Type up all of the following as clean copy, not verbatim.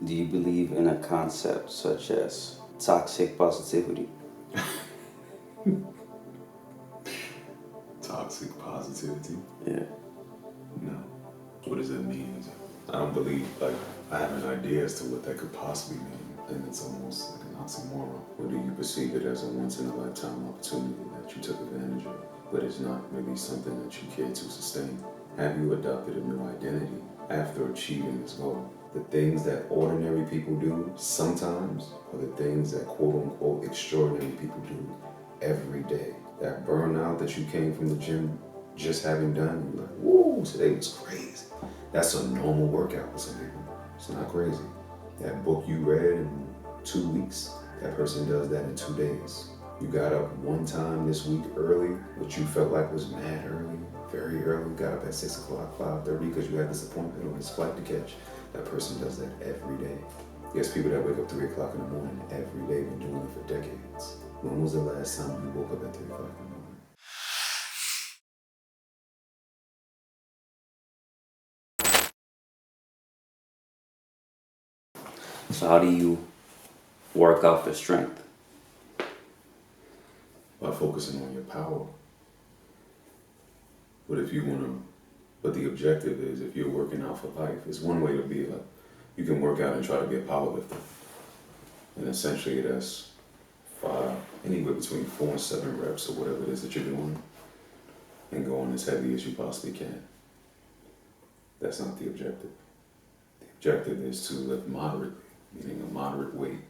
Do you believe in a concept such as toxic positivity? Toxic positivity? Yeah. No. What does that mean? I don't believe, I have an idea as to what that could possibly mean, and it's almost like an oxymoron. Or do you perceive it as a once-in-a-lifetime opportunity that you took advantage of, but it's not really something that you care to sustain? Have you adopted a new identity after achieving this goal? The things that ordinary people do sometimes are the things that quote-unquote extraordinary people do every day. That burnout that you came from the gym just having done, you're like, whoa, today was crazy. That's a normal workout for some people. It's not crazy. That book you read in 2 weeks, that person does that in 2 days. You got up one time this week early, which you felt like was mad early, very early. Got up at 6 o'clock, 5:30 because you had this appointment or this flight to catch. That person does that every day. Yes, people that wake up 3 o'clock in the morning every day, been doing it for decades. When was the last time you woke up at 3 o'clock in the morning? So how do you work out for strength? By focusing on your power. But the objective is, if you're working out for life, it's one way to be like, you can work out and try to be a powerlifter. And essentially that's anywhere between 4 and 7 reps or whatever it is that you're doing, and going as heavy as you possibly can. That's not the objective. The objective is to lift moderately, meaning a moderate weight,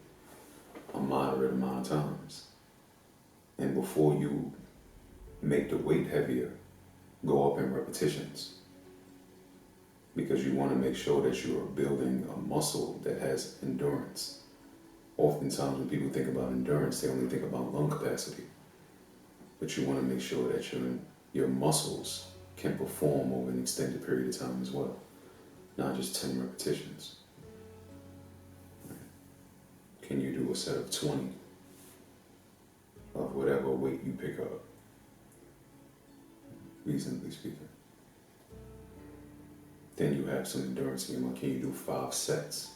a moderate amount of times. And before you make the weight heavier, go up in repetitions. Because you want to make sure that you are building a muscle that has endurance. Oftentimes when people think about endurance, they only think about lung capacity. But you want to make sure that your muscles can perform over an extended period of time as well. Not just 10 repetitions. Can you do a set of 20 of whatever weight you pick up? Reasonably speaking. Then you have some endurance in your mind. Can you do 5 sets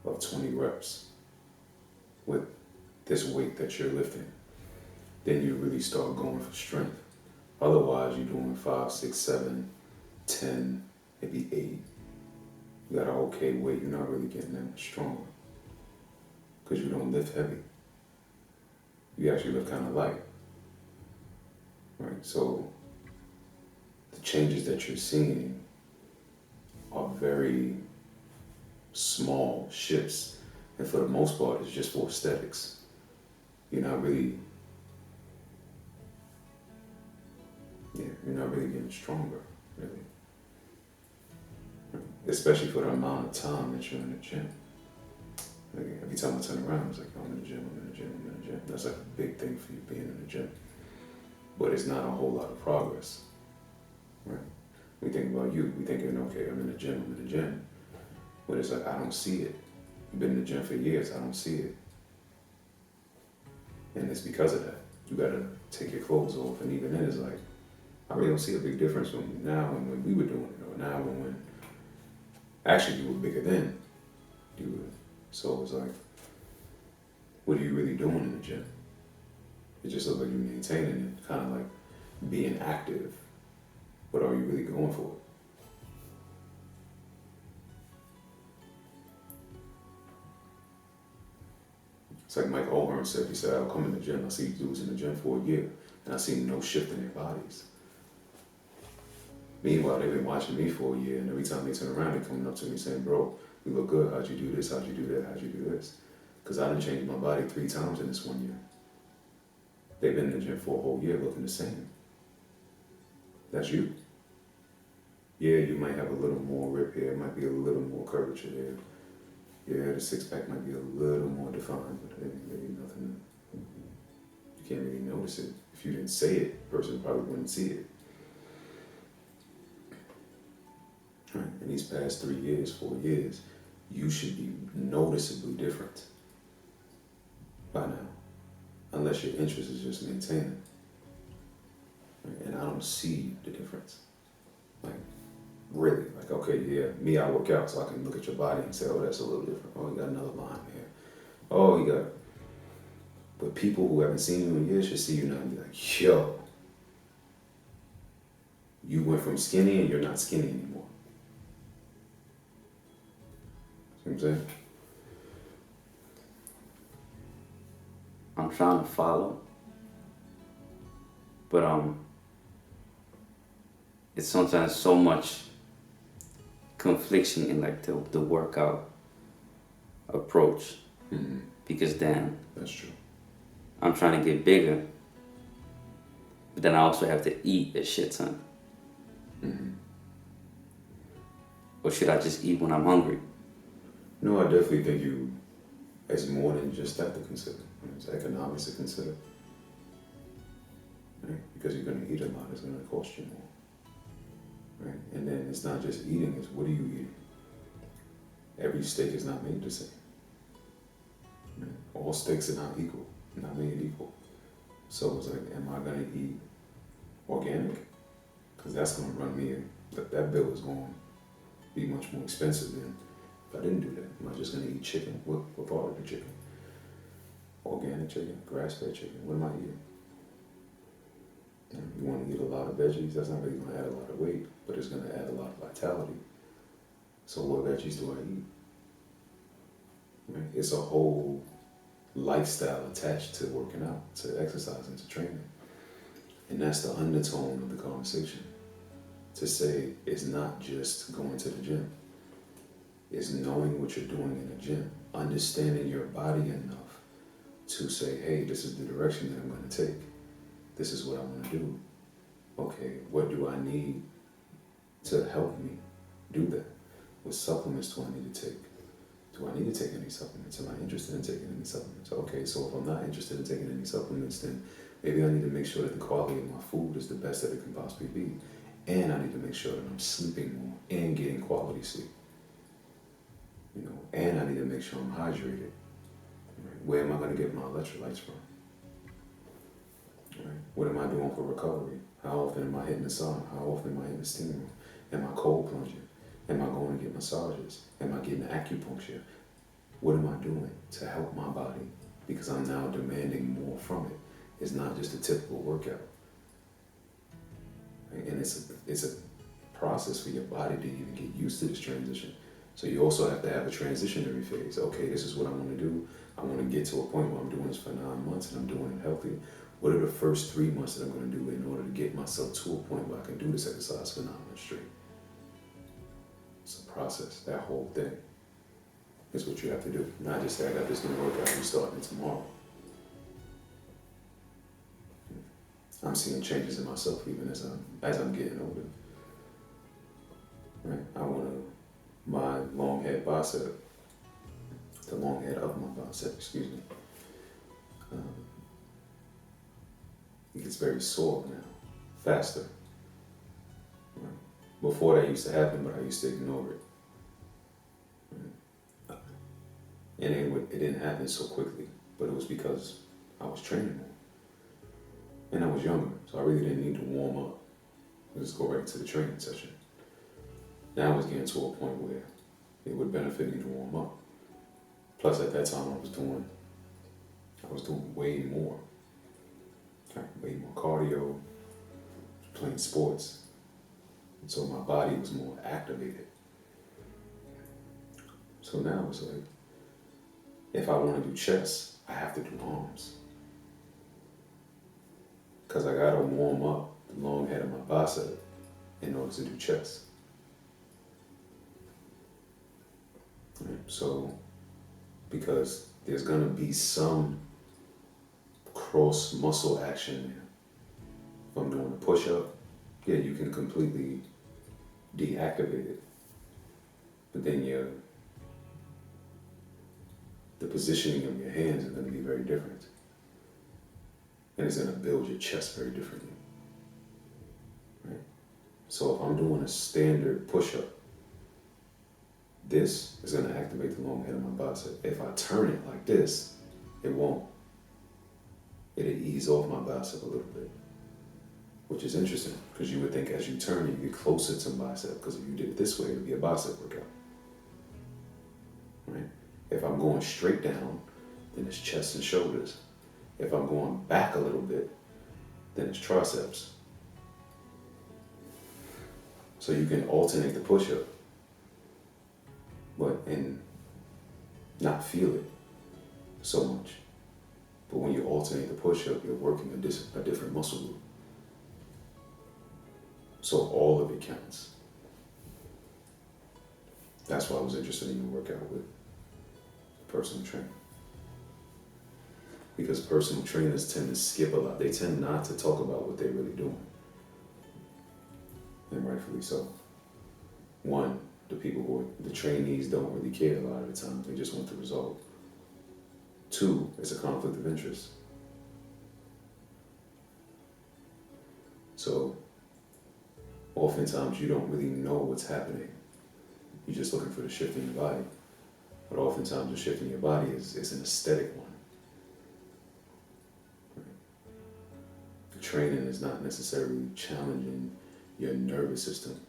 of 20 reps with this weight that you're lifting? Then you really start going for strength. Otherwise, you're doing 5, 6, 7, 10, maybe 8. You got an okay weight, you're not really getting that much stronger. Because you don't lift heavy. You actually lift kind of light. Right? So the changes that you're seeing are very small shifts. And for the most part, it's just for aesthetics. You're not really getting stronger, really. Especially for the amount of time that you're in the gym. Like every time I turn around, it's like, I'm in the gym, I'm in the gym, I'm in the gym. That's like a big thing for you being in the gym. But it's not a whole lot of progress, right? We think about you, we thinking, okay, I'm in the gym. But it's like, I don't see it. You've been in the gym for years, I don't see it. And it's because of that. You gotta take your clothes off, and even then it's like, I really don't see a big difference from now and when we were doing it, or now and when, actually you were bigger then. So it's like, what are you really doing in the gym? It just looks like you're maintaining it, kind of like being active, but are you really going for it? It's like Mike O'Hearn said, he said, I'll come in the gym, I see dudes in the gym for a year, and I see no shift in their bodies. Meanwhile, they've been watching me for a year, and every time they turn around, they're coming up to me saying, bro, you look good, how'd you do this, how'd you do that, how'd you do this? Because I done changed my body 3 times in this 1 year. They've been in the gym for a whole year looking the same. That's you. Yeah, you might have a little more rip here, it might be a little more curvature there. Yeah, the 6-pack might be a little more defined, but maybe nothing. You can't really notice it. If you didn't say it, the person probably wouldn't see it. Right. In these past 3 years, 4 years, you should be noticeably different by now, unless your interest is just maintaining. Right. And I don't see the difference. Like, Really, like, okay, yeah, me, I work out so I can look at your body and say, oh, that's a little different. Oh, you got another line here. Oh, you got. But people who haven't seen you in years should see you now and be like, yo, you went from skinny and you're not skinny anymore. See what I'm saying? I'm trying to follow, but it's sometimes so much confliction in like the workout approach, because then That's true. I'm trying to get bigger, but then I also have to eat a shit ton. Or should I just eat when I'm hungry? No, I definitely think it's more than just that to consider. It's economics to consider. Right? Because you're going to eat a lot, it's going to cost you more. Right? And then it's not just eating, it's what are you eating? Every steak is not made the same. Right? All steaks are not equal, not made equal. So it's like, am I going to eat organic? Because that's going to run me, that bill is going to be much more expensive than if I didn't do that. Am I just going to eat chicken? What part of the chicken? Organic chicken, grass-fed chicken, what am I eating? You want to eat a lot of veggies, that's not really going to add a lot of weight, but it's going to add a lot of vitality. So what veggies do I eat? Right? It's a whole lifestyle attached to working out, to exercising, to training. And that's the undertone of the conversation. To say it's not just going to the gym. It's knowing what you're doing in the gym, understanding your body enough to say, hey, this is the direction that I'm going to take. This is what I want to do. Okay, what do I need to help me do that? What supplements do I need to take? Do I need to take any supplements? Am I interested in taking any supplements? Okay, so if I'm not interested in taking any supplements, then maybe I need to make sure that the quality of my food is the best that it can possibly be. And I need to make sure that I'm sleeping more and getting quality sleep. And I need to make sure I'm hydrated. Right? Where am I going to get my electrolytes from? Right? What am I doing for recovery? How often am I hitting the sauna? How often am I in the steam room? Am I cold plunging? Am I going to get massages? Am I getting acupuncture? What am I doing to help my body? Because I'm now demanding more from it. It's not just a typical workout. Right? And it's a process for your body to even get used to this transition. So you also have to have a transitionary phase. Okay, this is what I want to do. I want to get to a point where I'm doing this for 9 months and I'm doing it healthy. What are the first 3 months that I'm going to do in order to get myself to a point where I can do this exercise for 9 months straight? It's a process. That whole thing is what you have to do. Not just say, I got this new workout, I'm starting it tomorrow. I'm seeing changes in myself even as I'm getting older. Right? I want my long head bicep, the long head of my bicep, excuse me. It gets very sore now, faster. Right? Before that used to happen, but I used to ignore it. Right? And it didn't happen so quickly, but it was because I was training more. And I was younger, so I really didn't need to warm up. I just go right to the training session. Now I was getting to a point where it would benefit me to warm up. Plus at that time I was doing way more. Way more cardio, playing sports. And so my body was more activated. So now it's like, if I want to do chest, I have to do arms. Because I gotta warm up the long head of my bicep in order to do chest. Right? So, because there's gonna be some cross muscle action there. If I'm doing a push-up, yeah, you can completely deactivate it. But then the positioning of your hands is going to be very different. And it's going to build your chest very differently. Right? So if I'm doing a standard push-up, this is going to activate the long head of my bicep. If I turn it like this, it won't. It'll ease off my bicep a little bit. which is interesting because you would think as you turn, you get closer to bicep, because if you did it this way, it would be a bicep workout, right? If I'm going straight down, then it's chest and shoulders. If I'm going back a little bit, then it's triceps. So you can alternate the push-up, and not feel it so much. But when you alternate the push-up, you're working a different muscle group. So all of it counts. That's why I was interested in your workout with personal training. Because personal trainers tend to skip a lot. They tend not to talk about what they're really doing. And rightfully so. One, the trainees don't really care a lot of the time. They just want the result. Two, it's a conflict of interest. So, oftentimes you don't really know what's happening. You're just looking for the shift in your body. But oftentimes the shift in your body is an aesthetic one. The training is not necessarily challenging your nervous system.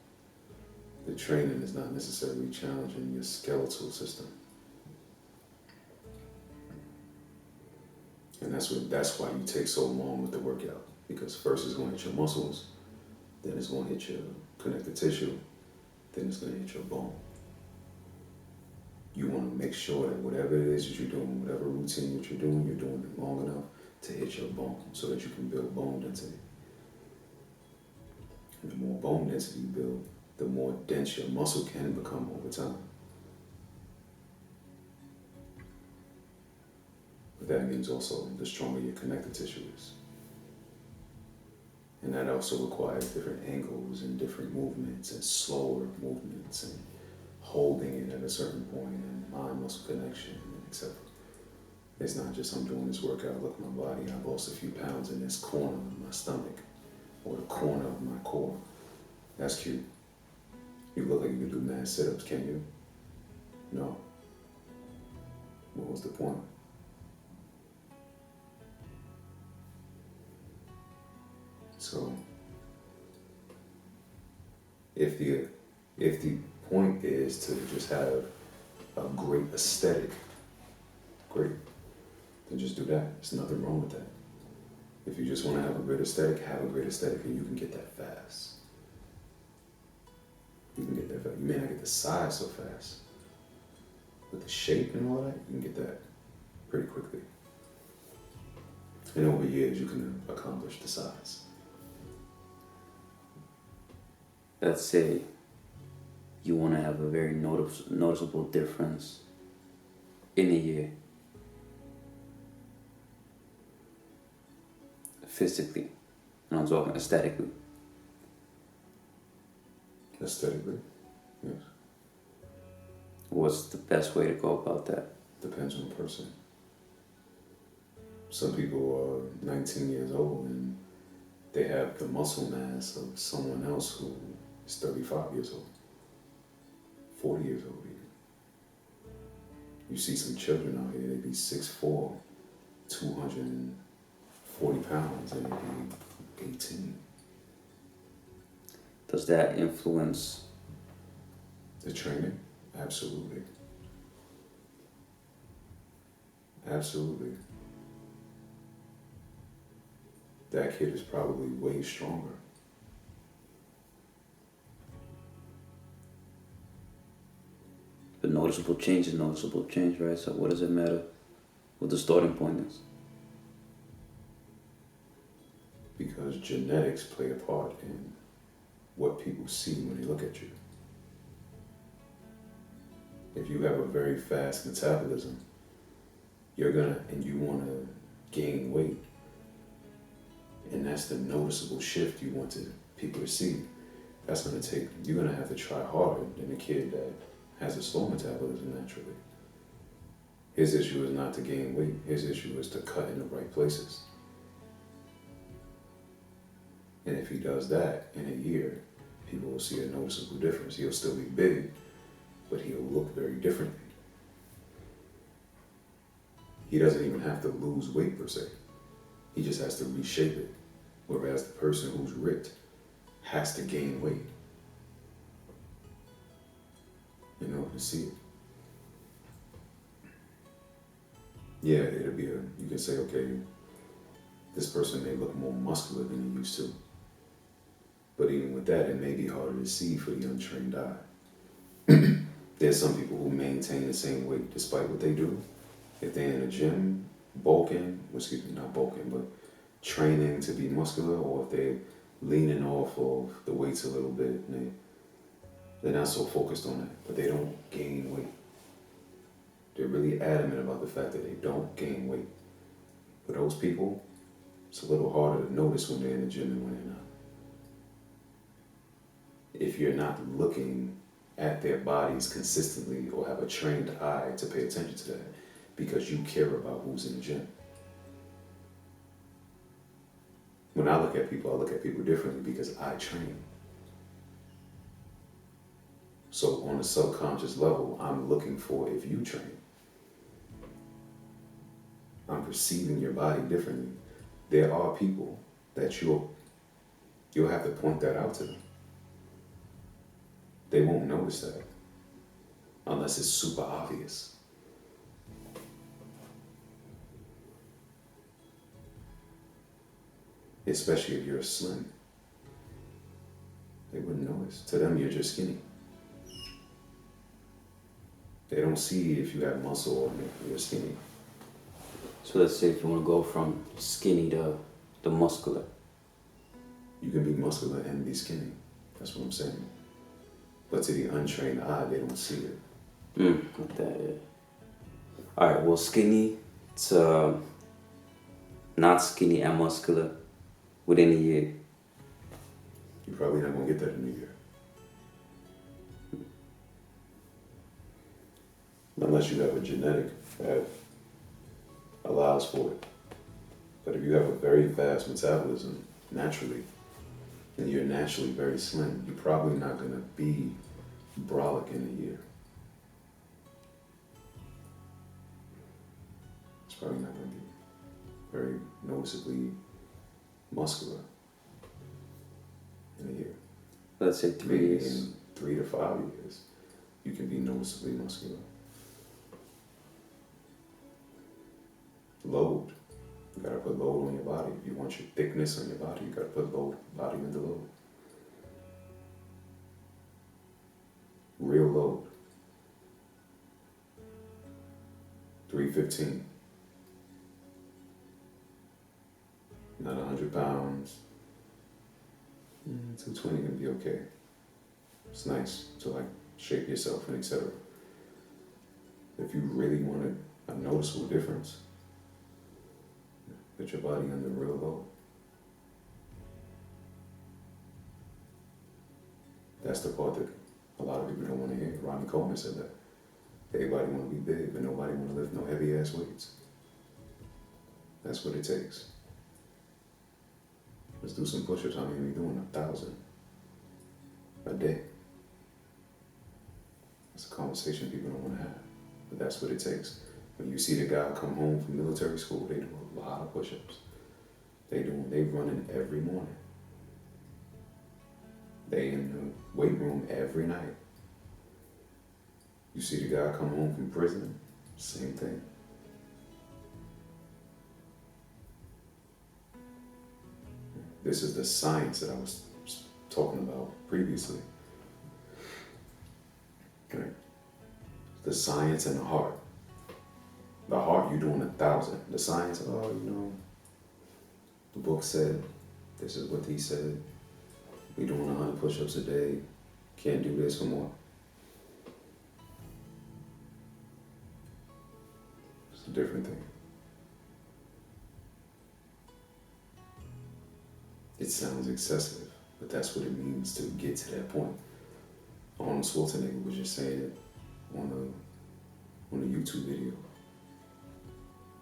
The training is not necessarily challenging your skeletal system. And that's why you take so long with the workout. Because first it's going to hit your muscles, then it's going to hit your connective tissue, then it's going to hit your bone. You want to make sure that whatever it is that you're doing, whatever routine that you're doing it long enough to hit your bone so that you can build bone density. And the more bone density you build, the more dense your muscle can become over time. But that means also the stronger your connective tissue is. And that also requires different angles and different movements and slower movements and holding it at a certain point and mind-muscle connection and etc. It's not just I'm doing this workout, look at my body, I've lost a few pounds in this corner of my stomach or the corner of my core. That's cute. You look like you can do mad sit-ups, can you? No. What was the point? So, if the point is to just have a great aesthetic, great, then just do that. There's nothing wrong with that. If you just want to have a great aesthetic, have a great aesthetic, and you can get that fast. You can get that fast. You may not get the size so fast, but the shape and all that, you can get that pretty quickly. And over years, you can accomplish the size. Let's say you want to have a very noticeable difference in a year. Physically, and I'm talking aesthetically. Aesthetically, yes. What's the best way to go about that? Depends on the person. Some people are 19 years old and they have the muscle mass of someone else who is 35 years old, 40 years old even. You see some children out here, they be 6'4", 240 pounds, and they be 18. Does that influence the training? Absolutely. Absolutely. That kid is probably way stronger. But noticeable change is noticeable change, right? So what does it matter what the starting point is? Because genetics play a part in what people see when they look at you. If you have a very fast metabolism, and you want to gain weight, and that's the noticeable shift you want people to see, you're going to have to try harder than a kid that has a slow metabolism naturally. His issue is not to gain weight, his issue is to cut in the right places. And if he does that in a year, people will see a noticeable difference. He'll still be big, but he'll look very differently. He doesn't even have to lose weight per se. He just has to reshape it. Whereas the person who's ripped has to gain weight in order to see it. Yeah, it'll be you can say, okay, this person may look more muscular than he used to. But even with that, it may be harder to see for the untrained eye. There's some people who maintain the same weight despite what they do. If they're in a gym, not bulking, but training to be muscular, or if they're leaning off of the weights a little bit, and they're not so focused on that, but they don't gain weight. They're really adamant about the fact that they don't gain weight. For those people, it's a little harder to notice when they're in the gym and when they're not. If you're not looking at their bodies consistently or have a trained eye to pay attention to that because you care about who's in the gym. When I look at people differently because I train. So on a subconscious level, I'm looking for if you train. I'm perceiving your body differently. There are people that you'll have to point that out to them. They won't notice that unless it's super obvious. Especially if you're slim. They wouldn't notice. To them, you're just skinny. They don't see if you have muscle or if you're skinny. So let's say if you want to go from skinny to muscular. You can be muscular and be skinny. That's what I'm saying. But to the untrained eye, they don't see it. Like that, yeah. All right, well, skinny to not skinny and muscular within a year. You're probably not going to get that in a year. Unless you have a genetic that allows for it. But if you have a very fast metabolism, naturally, and you're naturally very slim, you're probably not going to be brolic in a year. It's probably not going to be very noticeably muscular in a year. Let's say 3 years. In 3 to 5 years, you can be noticeably muscular. Load. You gotta put load on your body. If you want your thickness on your body, you gotta put body into load. Real load. 315. Not 100 pounds. 220 can be okay. It's nice to like shape yourself and etc. If you really want a noticeable difference, put your body under real load. That's the part that a lot of people don't want to hear. Ronnie Coleman said that. Everybody want to be big, but nobody want to lift no heavy ass weights. That's what it takes. Let's do some push-ups. How many are we doing? 1,000 a day. That's a conversation people don't want to have, but that's what it takes. When you see the guy come home from military school, they do a lot of push-ups. They running every morning. They in the weight room every night. You see the guy come home from prison, same thing. This is the science that I was talking about previously. Okay. The science and the heart. The heart, you're doing 1,000. The science, the book said, this is what he said. We're doing 100 push-ups a day. Can't do this for more. It's a different thing. It sounds excessive, but that's what it means to get to that point. Arnold Schwarzenegger was just saying it on a YouTube video.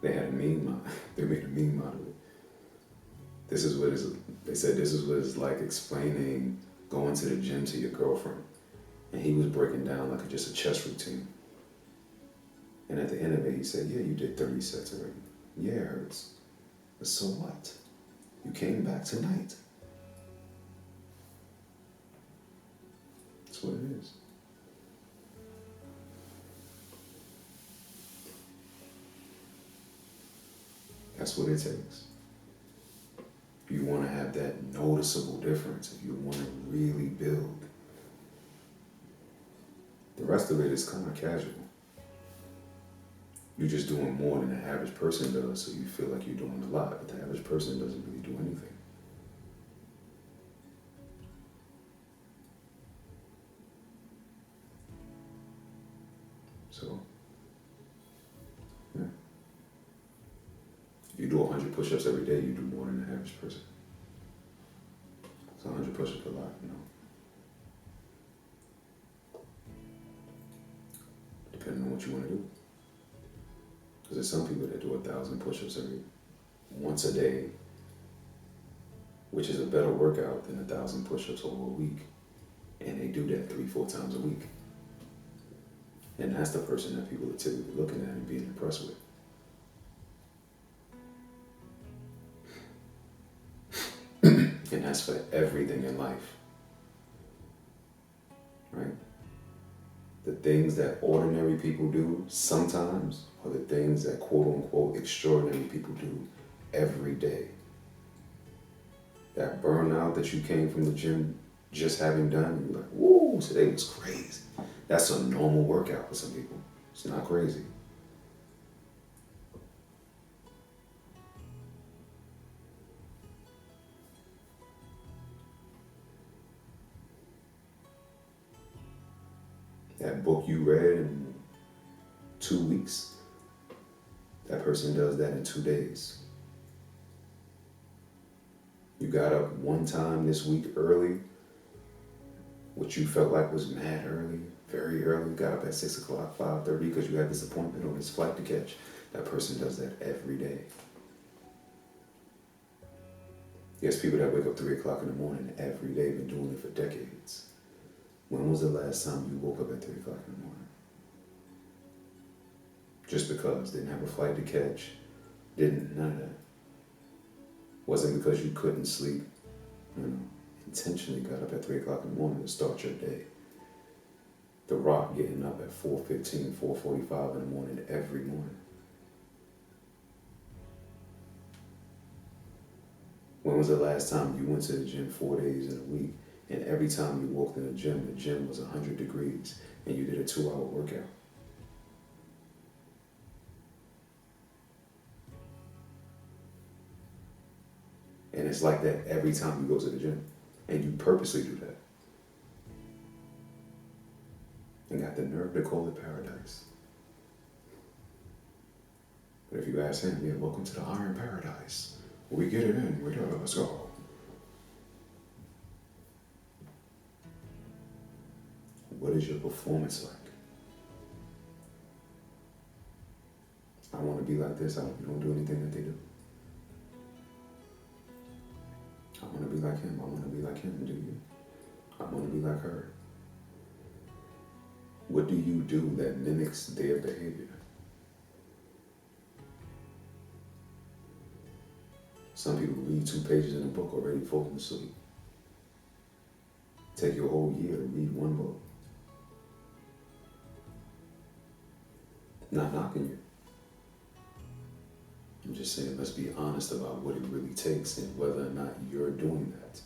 They had a meme. They made a meme out of it. They said this is what it's like explaining going to the gym to your girlfriend, and he was breaking down like just a chest routine. And at the end of it, he said, "Yeah, you did 30 sets already. Yeah, it hurts, but so what? You came back tonight. That's what it is. That's what it takes. You want to have that noticeable difference. If you want to really build. The rest of it is kind of casual. You're just doing more than the average person does, so you feel like you're doing a lot, but the average person doesn't really do anything. So, yeah. If you do 100 push-ups every day, you do more than the average person. So 100 push-ups a lot, you know. Depending on what you want to do. Because there's some people that do 1,000 push-ups once a day, which is a better workout than 1,000 push-ups over a week. And they do that 3-4 times a week. And that's the person that people are typically looking at and being impressed with. And that's for everything in life. Right? The things that ordinary people do sometimes are the things that quote-unquote extraordinary people do every day. That burnout that you came from the gym just having done, you're like, whoa, today was crazy. That's a normal workout for some people. It's not crazy. That book you read in 2 weeks, that person does that in 2 days. You got up one time this week early, which you felt like was mad early, very early, got up at 6 o'clock, 5:30 because you had this appointment or this flight to catch. That person does that every day. There's people that wake up 3 o'clock in the morning every day, been doing it for decades. When was the last time you woke up at 3 o'clock in the morning? Just because, didn't have a flight to catch, none of that. Wasn't because you couldn't sleep, intentionally got up at 3 o'clock in the morning to start your day. The Rock getting up at 4:15, 4:45 in the morning every morning. When was the last time you went to the gym 4 days in a week, and every time you walked in the gym was 100 degrees, and you did a 2-hour workout? And it's like that every time you go to the gym, and you purposely do that. And got the nerve to call it paradise. But if you ask him, yeah, welcome to the Iron Paradise. We get it in, let's go. What is your performance like? I want to be like this. You don't do anything that they do. I want to be like him. I want to be like him. Do you? I want to be like her. What do you do that mimics their behavior? Some people read 2 pages in a book already falling asleep. Take your whole year to read 1 book. Not knocking you. I'm just saying, let's be honest about what it really takes and whether or not you're doing that.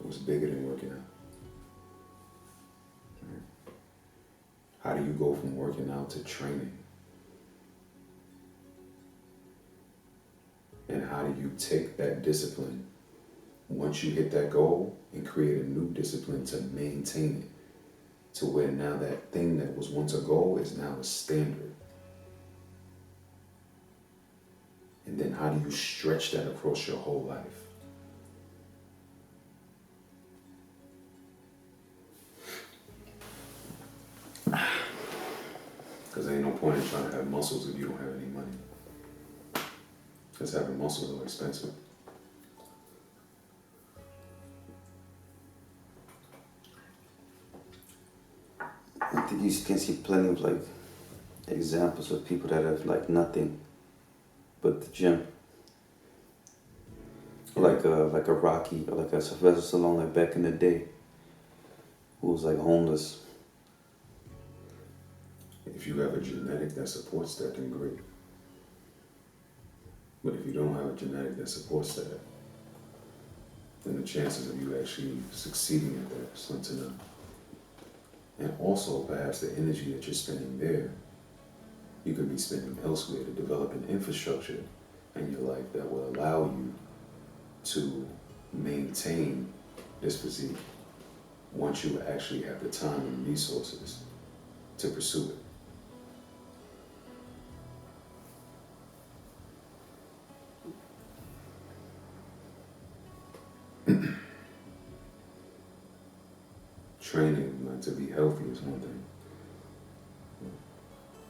It was bigger than working out. Right? How do you go from working out to training? And how do you take that discipline once you hit that goal and create a new discipline to maintain it? To where now that thing that was once a goal is now a standard. And then how do you stretch that across your whole life? Because there ain't no point in trying to have muscles if you don't have any money. Because having muscles are expensive. I think you can see plenty of examples of people that have nothing but the gym. Like a Rocky, or like a Sylvester Stallone, like back in the day, who was like homeless. If you have a genetic that supports that, then great. But if you don't have a genetic that supports that, then the chances of you actually succeeding at that is slim to none. And also, perhaps the energy that you're spending there, you could be spending elsewhere to develop an infrastructure in your life that will allow you to maintain this physique once you actually have the time and resources to pursue it. Training, like, to be healthy is one thing.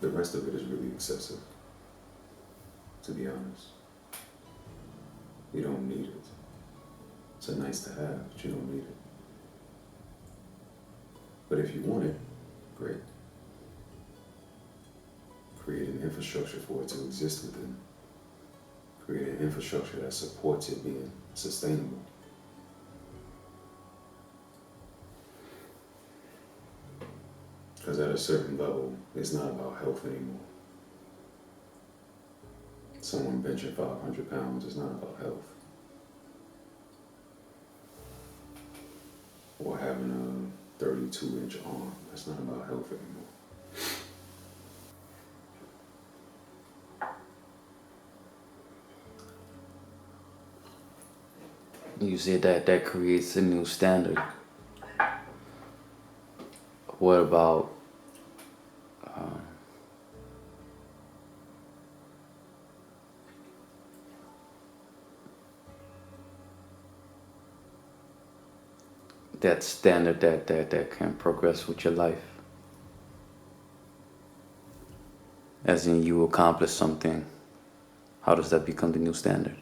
The rest of it is really excessive, to be honest. You don't need it. It's a nice to have, but you don't need it. But if you want it, great. Create an infrastructure for it to exist within. Create an infrastructure that supports it being sustainable. Because at a certain level, it's not about health anymore. Someone benching 500 pounds is not about health. Or having a 32-inch arm, that's not about health anymore. You said that creates a new standard. What about that standard that can progress with your life? As in, you accomplish something. How does that become the new standard?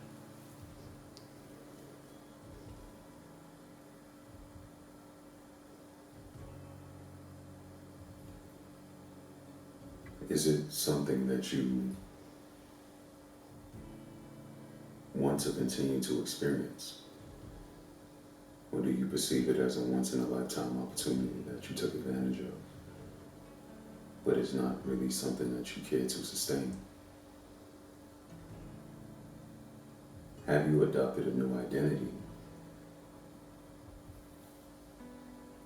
Is it something that you want to continue to experience? Or do you perceive it as a once-in-a-lifetime opportunity that you took advantage of, but it's not really something that you care to sustain? Have you adopted a new identity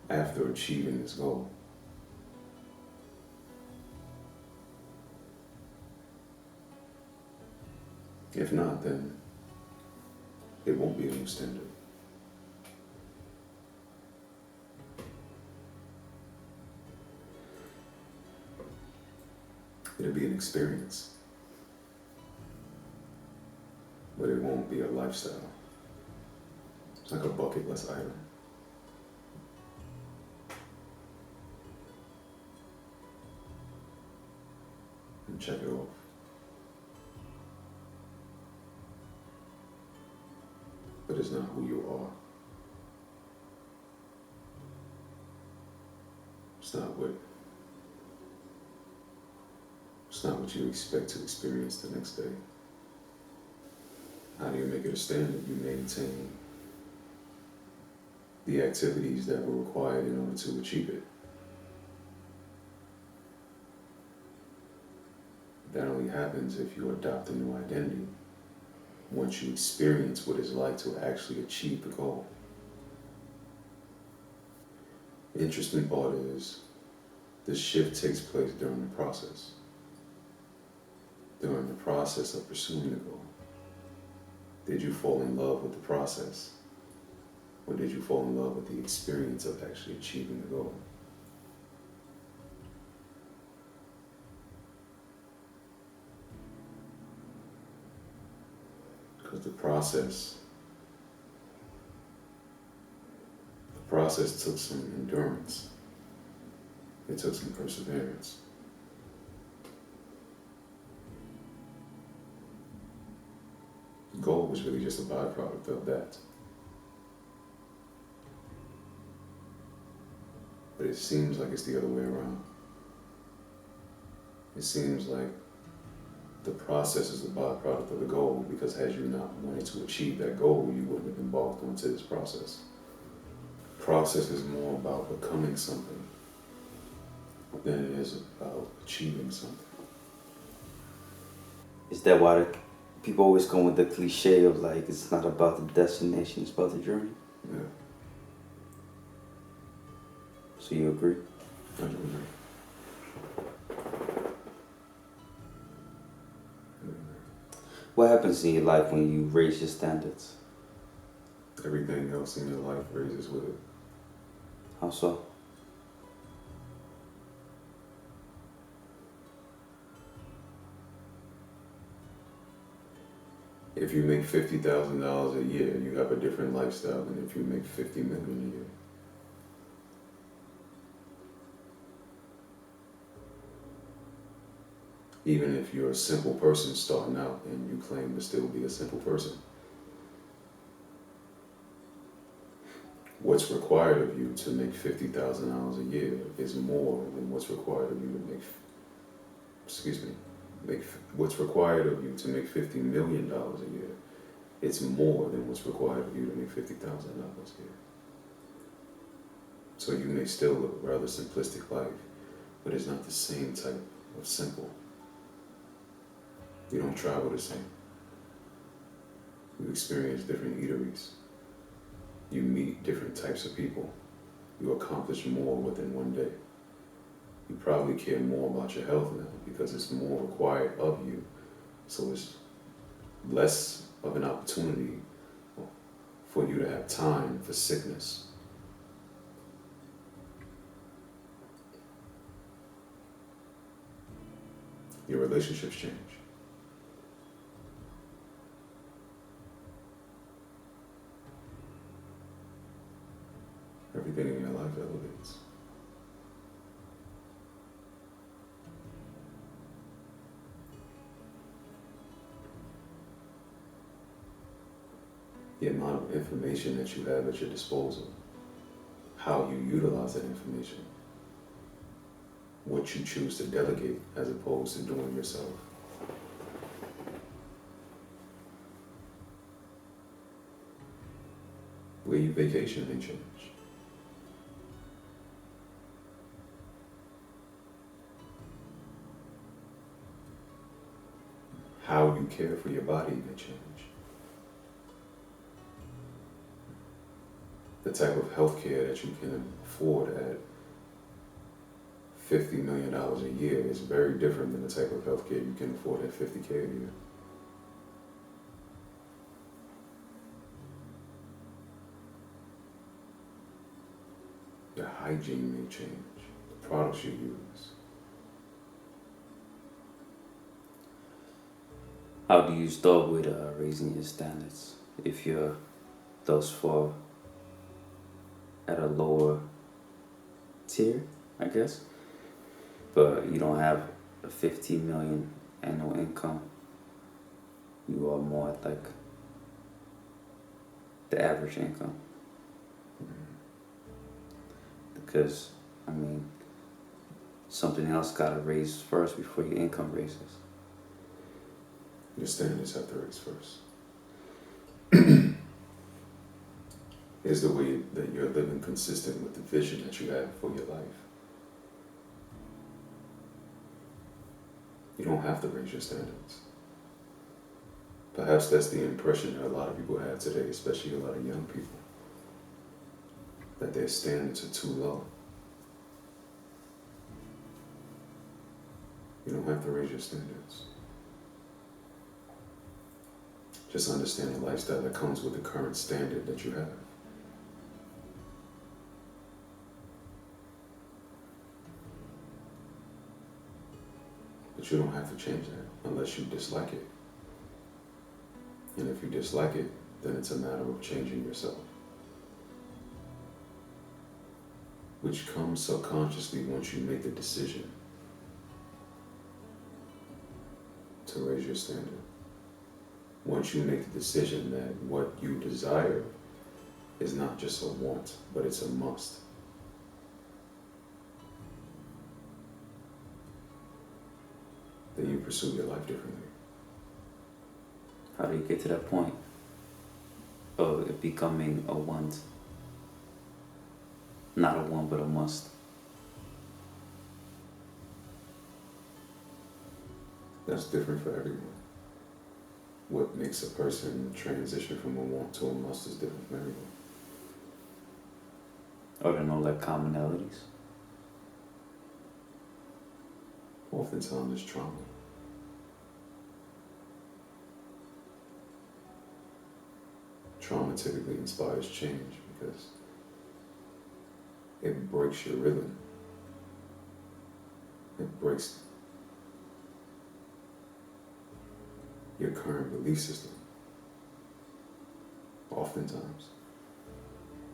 after achieving this goal? If not, then it won't be a new standard. It'll be an experience, but it won't be a lifestyle. It's like a bucket list item. And check it off. But it's not who you are. It's not what you expect to experience the next day. How do you make it a standard? You maintain the activities that were required in order to achieve it. That only happens if you adopt a new identity, once you experience what it's like to actually achieve the goal. The interesting part is, the shift takes place during the process. During the process of pursuing the goal. Did you fall in love with the process? Or did you fall in love with the experience of actually achieving the goal? Because the process took some endurance. It took some perseverance. The goal was really just a byproduct of that. But it seems like it's the other way around. It seems like The process is a byproduct of the goal, because had you not wanted to achieve that goal, you wouldn't have embarked onto this process. Process is more about becoming something than it is about achieving something. Is that why people always come with the cliche of like, it's not about the destination, it's about the journey? Yeah. So you agree? I do agree. What happens in your life when you raise your standards? Everything else in your life raises with it. How so? If you make $50,000 a year, you have a different lifestyle than if you make $50 million a year. Even if you're a simple person starting out and you claim to still be a simple person, what's required of you to make $50,000 a year is more than what's required of you to what's required of you to make $50 million a year. It's more than what's required of you to make $50,000 a year. So you may still live a rather simplistic life, but it's not the same type of simple. You don't travel the same. You experience different eateries. You meet different types of people. You accomplish more within one day. You probably care more about your health now because it's more required of you. So it's less of an opportunity for you to have time for sickness. Your relationships change. Everything in your life elevates. The amount of information that you have at your disposal, how you utilize that information, what you choose to delegate as opposed to doing yourself. Where you vacation may change. How you care for your body may change. The type of health care that you can afford at $50 million a year is very different than the type of health care you can afford at $50K a year. Your hygiene may change, the products you use. How do you start with raising your standards if you're thus far at a lower tier, I guess, but you don't have a 15 million annual income? You are more at like the average income. Because, I mean, something else gotta raise first before your income raises. Your standards have to raise first. Is the way that you're living consistent with the vision that you have for your life? You don't have to raise your standards. Perhaps that's the impression that a lot of people have today, especially a lot of young people, that their standards are too low. You don't have to raise your standards. Just understand the lifestyle that comes with the current standard that you have. But you don't have to change that unless you dislike it. And if you dislike it, then it's a matter of changing yourself, which comes subconsciously once you make the decision to raise your standard. Once you make the decision that what you desire is not just a want, but it's a must. Then you pursue your life differently. How do you get to that point of it becoming a want? Not a want, but a must. That's different for everyone. What makes a person transition from a want to a must is different for everyone. Or there are no like commonalities? Oftentimes it's trauma. Trauma typically inspires change because it breaks your rhythm. It breaks your current belief system. Oftentimes.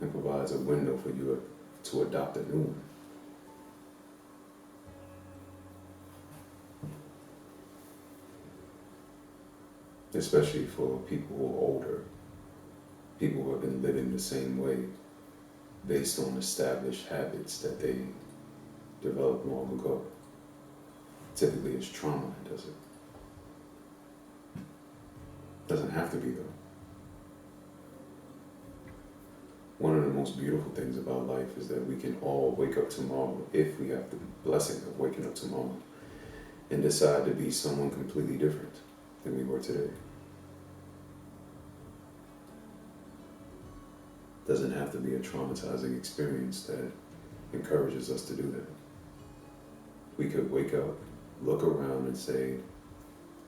It provides a window for you to adopt a new one. Especially for people who are older, people who have been living the same way based on established habits that they developed long ago. Typically it's trauma that does it. Doesn't have to be though. One of the most beautiful things about life is that we can all wake up tomorrow, if we have the blessing of waking up tomorrow, and decide to be someone completely different than we were today. Doesn't have to be a traumatizing experience that encourages us to do that. We could wake up, look around and say,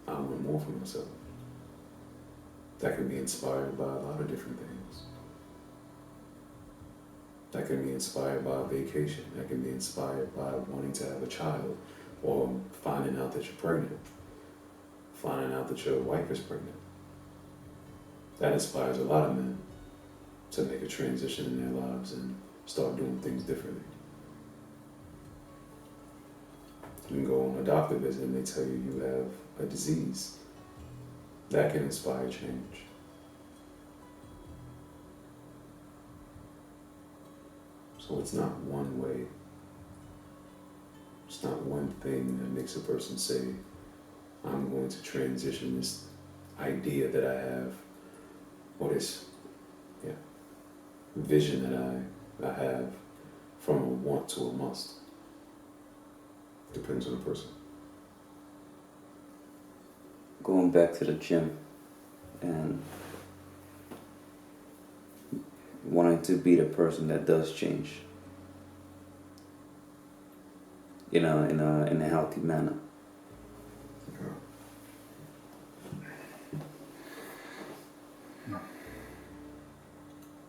I want more for myself. That can be inspired by a lot of different things. That can be inspired by a vacation. That can be inspired by wanting to have a child or finding out that you're pregnant. Finding out that your wife is pregnant. That inspires a lot of men to make a transition in their lives and start doing things differently. You can go on a doctor visit and they tell you you have a disease. That can inspire change. So it's not one way. It's not one thing that makes a person say, I'm going to transition this idea that I have, or this vision that I have from a want to a must. Depends on the person. Going back to the gym and wanting to be the person that does change, in a healthy manner.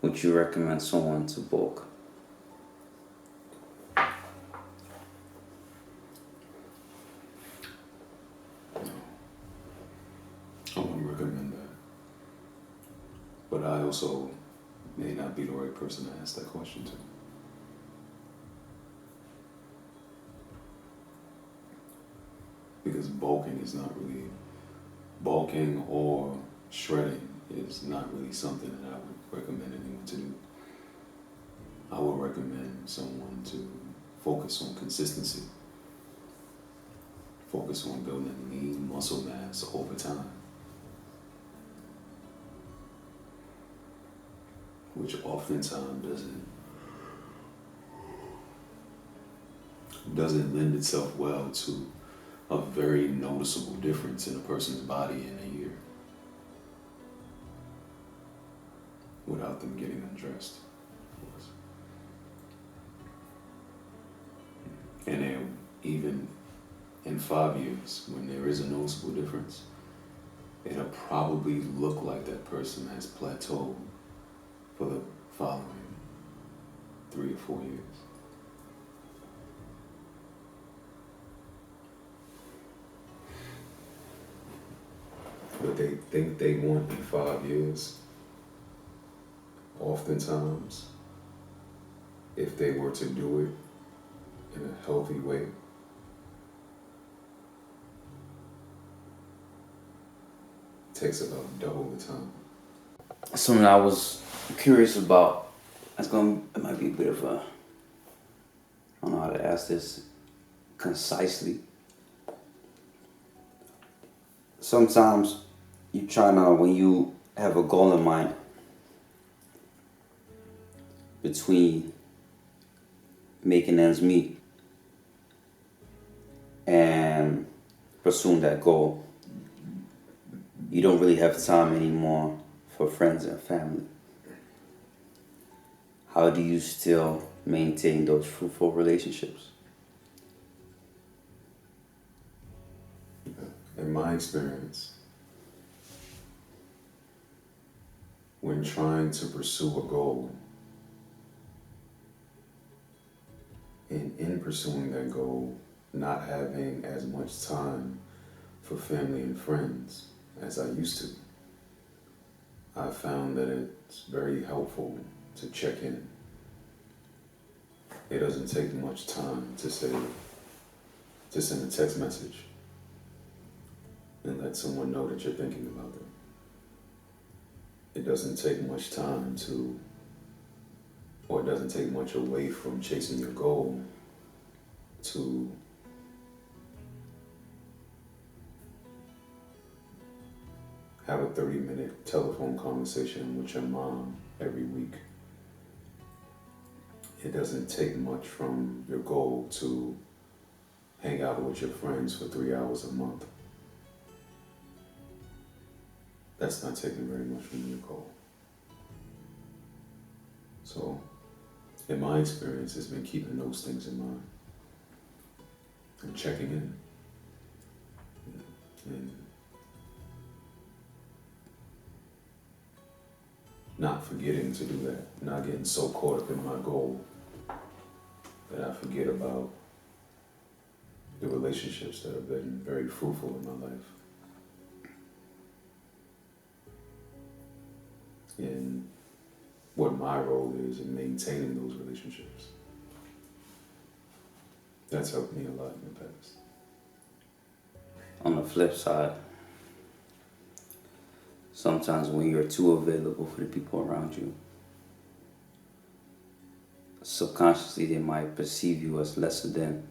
Would you recommend someone to bulk? I wouldn't recommend that. But I also may not be the right person to ask that question to. Because bulking or shredding is not really something that I would recommend anyone to do. I would recommend someone to focus on consistency. Focus on building lean muscle mass over time. Which oftentimes doesn't lend itself well to a very noticeable difference in a person's body in a year without them getting undressed, of course. And then even in 5 years, when there is a noticeable difference, it'll probably look like that person has plateaued for the following 3 or 4 years. What they think they want in 5 years, oftentimes, if they were to do it in a healthy way, it takes about double the time. Something I was curious about. It might be a bit of a, I don't know how to ask this concisely. Sometimes you trying to, when you have a goal in mind between making ends meet and pursuing that goal, you don't really have time anymore for friends and family. How do you still maintain those fruitful relationships? In my experience, when trying to pursue a goal, and in pursuing that goal, not having as much time for family and friends as I used to, I found that it's very helpful to check in. It doesn't take much time to send a text message and let someone know that you're thinking about them. It doesn't take much time or it doesn't take much away from chasing your goal to have a 30-minute telephone conversation with your mom every week. It doesn't take much from your goal to hang out with your friends for 3 hours a month. That's not taking very much from your goal. So, in my experience, it's been keeping those things in mind and checking in and not forgetting to do that, not getting so caught up in my goal that I forget about the relationships that have been very fruitful in my life. And what my role is in maintaining those relationships. That's helped me a lot in the past. On the flip side, sometimes when you're too available for the people around you, subconsciously they might perceive you as lesser than,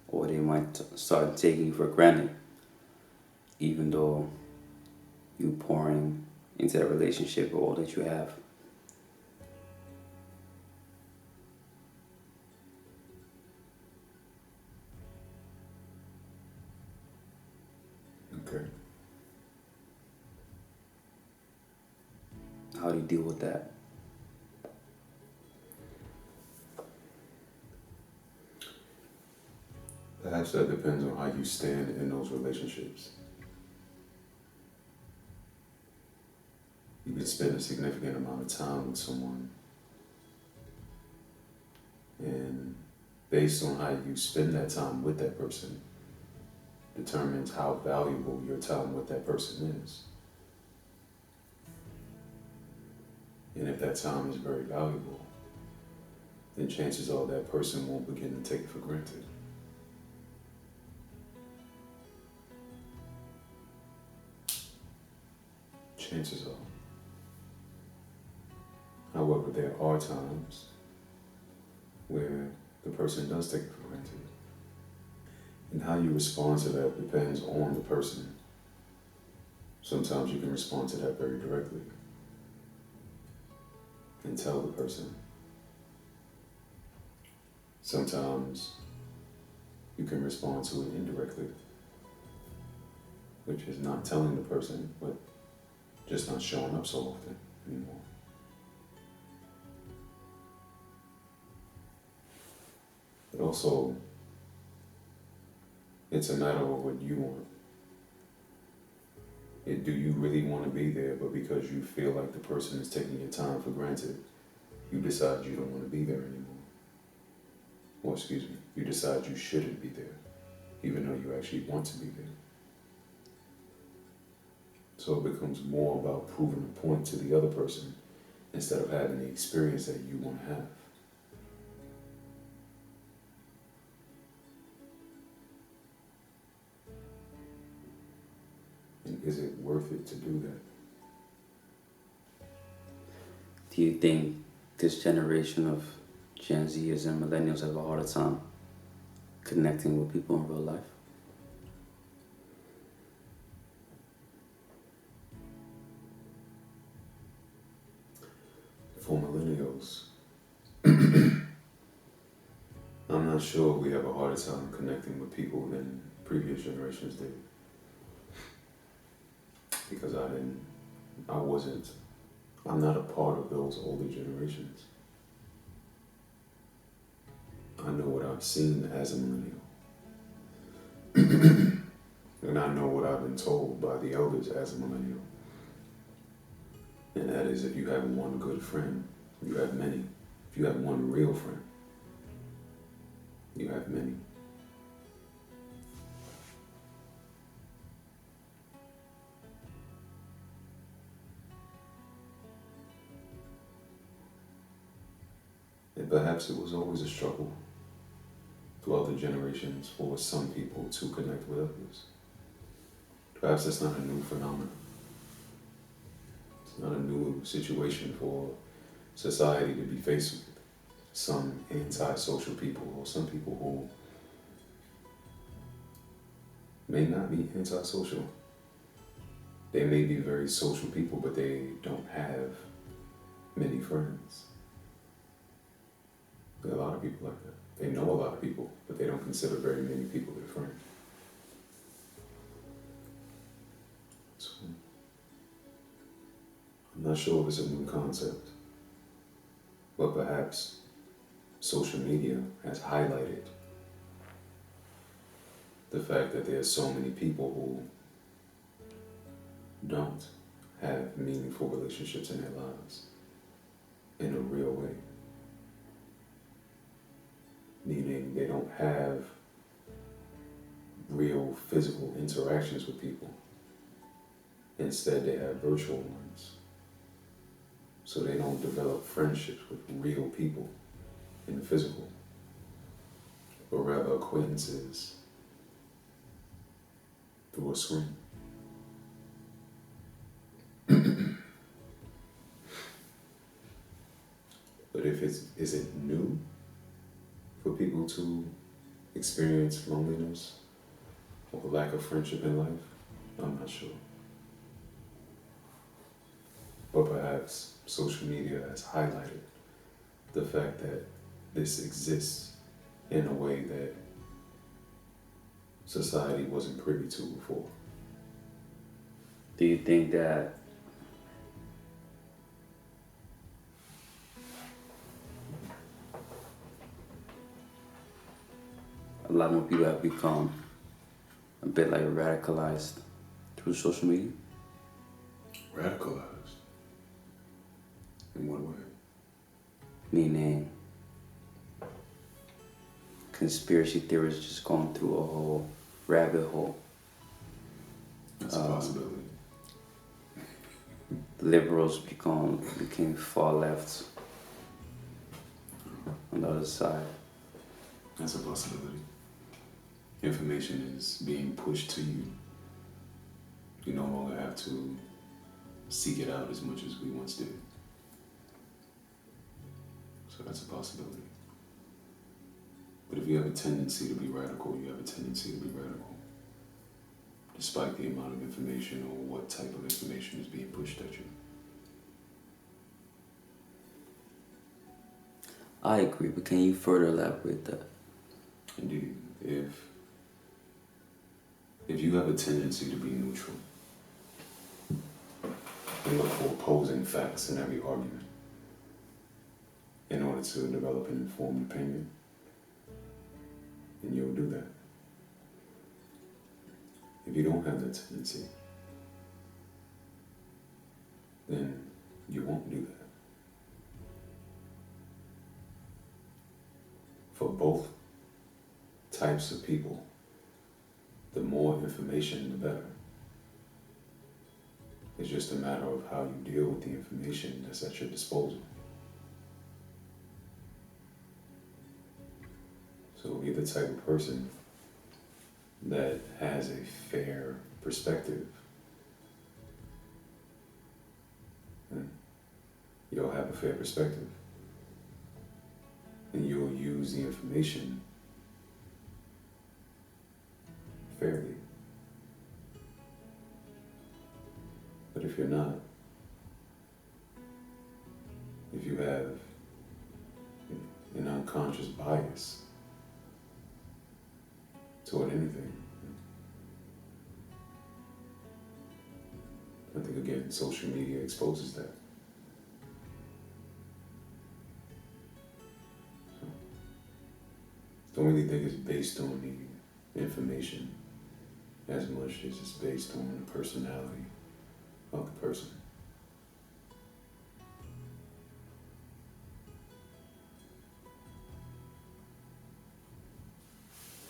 or they might start taking you for granted, even though you pouring into that relationship all that you have. Okay. How do you deal with that? Perhaps that depends on how you stand in those relationships. You can spend a significant amount of time with someone, and based on how you spend that time with that person determines how valuable your time with that person is. And if that time is very valuable, then chances are that person won't begin to take it for granted. Chances are. However, there are times where the person does take it for granted. And how you respond to that depends on the person. Sometimes you can respond to that very directly and tell the person. Sometimes you can respond to it indirectly, which is not telling the person, but just not showing up so often anymore. But also, it's a matter of what you want. Do you really want to be there, but because you feel like the person is taking your time for granted, you decide you don't want to be there anymore. Or you decide you shouldn't be there, even though you actually want to be there. So it becomes more about proving a point to the other person instead of having the experience that you want to have. And is it worth it to do that? Do you think this generation of Gen Zers and millennials have a harder time connecting with people in real life? sure we have a harder time connecting with people than previous generations did. Because I'm not a part of those older generations. I know what I've seen as a millennial. And I know what I've been told by the elders as a millennial. And that is, if you have one good friend, you have many. If you have one real friend, you have many. And perhaps it was always a struggle throughout the generations for some people to connect with others. Perhaps that's not a new phenomenon. It's not a new situation for society to be faced with. Some anti-social people, or some people who may not be antisocial. They may be very social people, but they don't have many friends. There are a lot of people like that. They know a lot of people, but they don't consider very many people their friends. So, I'm not sure if it's a new concept, but perhaps social media has highlighted the fact that there are so many people who don't have meaningful relationships in their lives in a real way. Meaning they don't have real physical interactions with people. Instead, they have virtual ones. So they don't develop friendships with real people in the physical, but rather acquaintances through a screen. But is it new for people to experience loneliness or lack of friendship in life? I'm not sure. But perhaps social media has highlighted the fact that this exists in a way that society wasn't privy to before. Do you think that a lot more people have become a bit like radicalized through social media? Radicalized? In what way? Meaning conspiracy theories just going through a whole rabbit hole. That's a possibility. Liberals became far left on the other side. That's a possibility. Information is being pushed to you. You no longer have to seek it out as much as we once did. So that's a possibility. But if you have a tendency to be radical, you have a tendency to be radical. Despite the amount of information or what type of information is being pushed at you. I agree, but can you further elaborate that? Indeed. If you have a tendency to be neutral and look for opposing facts in every argument in order to develop an informed opinion, then you'll do that. If you don't have that tendency, then you won't do that. For both types of people, the more information, the better. It's just a matter of how you deal with the information that's at your disposal. So you're the type of person that has a fair perspective, and you'll have a fair perspective, and you'll use the information fairly. But if you're not, if you have an unconscious bias toward anything. I think, again, social media exposes that. So, don't really think it's based on the information as much as it's based on the personality of the person.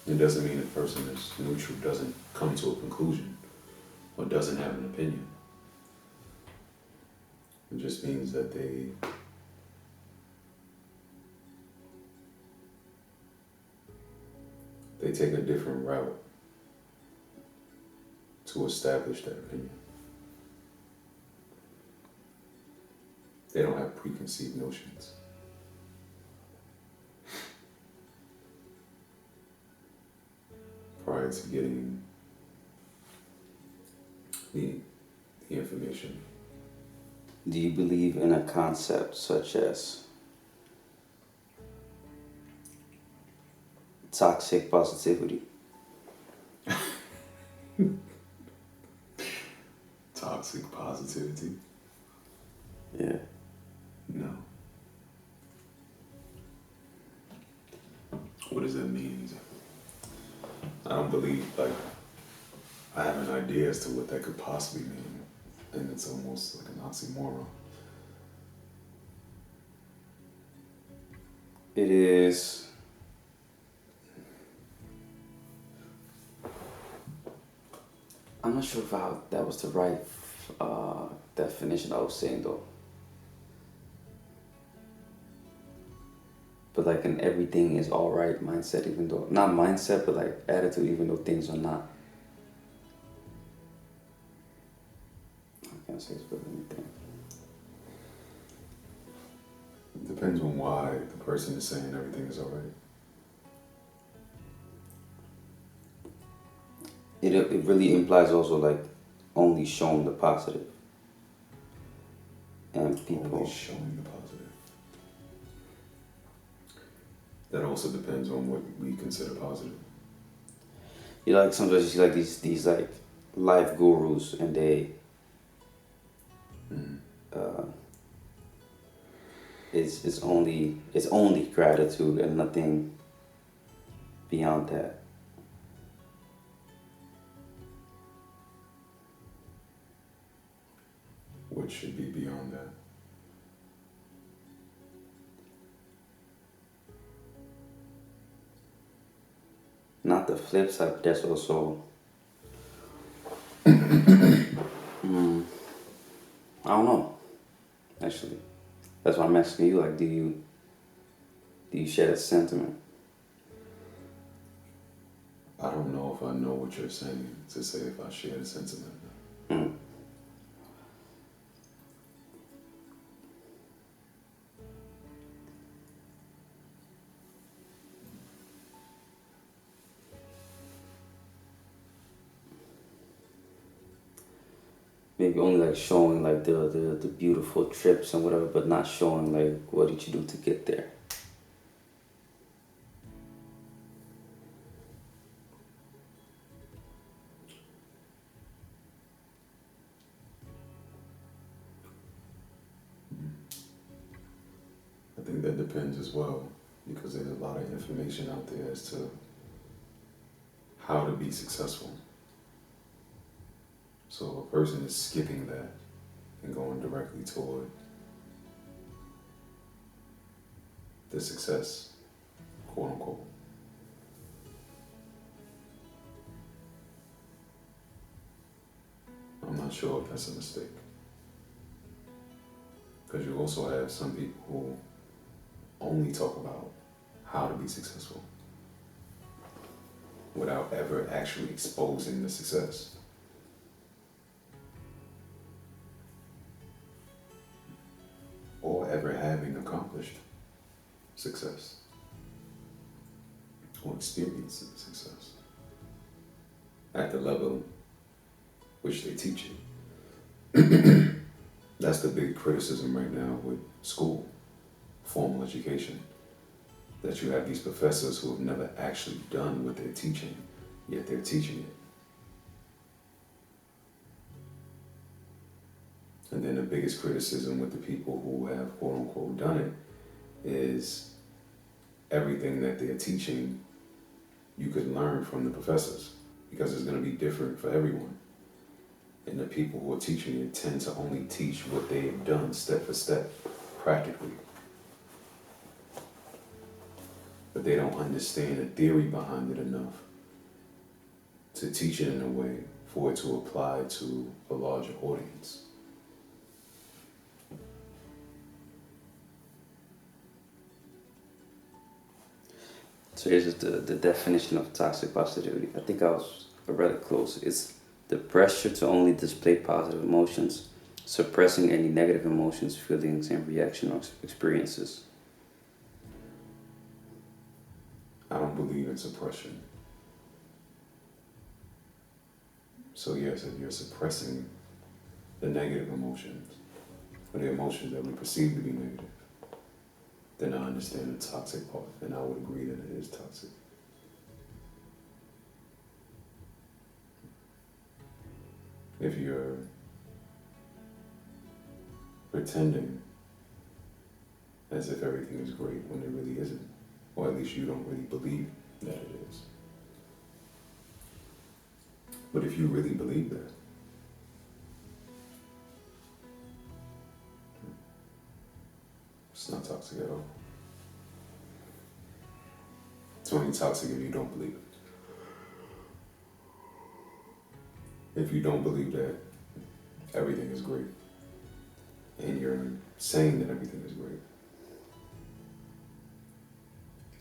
It doesn't mean a person is neutral, doesn't come to a conclusion, or doesn't have an opinion. It just means that they take a different route to establish that opinion. They don't have preconceived notions. Prior to getting the information. Do you believe in a concept such as toxic positivity? Toxic positivity? Yeah. No. What does that mean? I don't believe, I have an idea as to what that could possibly mean, and it's almost like an oxymoron. It is. I'm not sure if that was the right definition I was saying though. But like an everything is alright mindset, even though, not mindset, but like attitude, even though things are not. I can't say it's really anything. It depends on why the person is saying everything is alright. It really implies also like only showing the positive. And people. Only showing the positive. That also depends on what we consider positive. You know, like sometimes you see like these like life gurus, and they it's only gratitude and nothing beyond that. What should be beyond that? Not the flip side, but there's also I don't know. Actually, that's why I'm asking you. Like, do you share that sentiment? I don't know if I know what you're saying to say if I share the sentiment. Maybe only like showing like the beautiful trips and whatever, but not showing like what did you do to get there. I think that depends as well, because there's a lot of information out there as to how to be successful. So a person is skipping that and going directly toward the success, quote unquote. I'm not sure if that's a mistake. Because you also have some people who only talk about how to be successful without ever actually exposing the success. Or ever having accomplished success or experienced success at the level which they teach it. That's the big criticism right now with school, formal education, that you have these professors who have never actually done what they're teaching, yet they're teaching it. And then the biggest criticism with the people who have quote unquote done it is everything that they're teaching you could learn from the professors, because it's going to be different for everyone. And the people who are teaching it tend to only teach what they've done step for step, practically. But they don't understand the theory behind it enough to teach it in a way for it to apply to a larger audience. So here's the definition of toxic positivity. I think I read it close. It's the pressure to only display positive emotions, suppressing any negative emotions, feelings, and reaction or experiences. I don't believe in suppression. So yes, if you're suppressing the negative emotions, or the emotions that we perceive to be negative, then I understand the toxic part, and I would agree that it is toxic. If you're pretending as if everything is great when it really isn't, or at least you don't really believe that it is. But if you really believe that, it's not toxic at all. It's only toxic if you don't believe it. If you don't believe that everything is great, and you're saying that everything is great,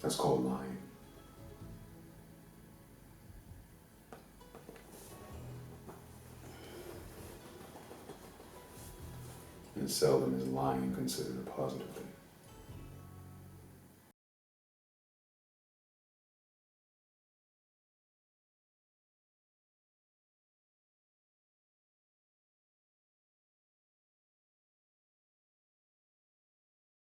that's called lying. And seldom is lying considered a positive thing.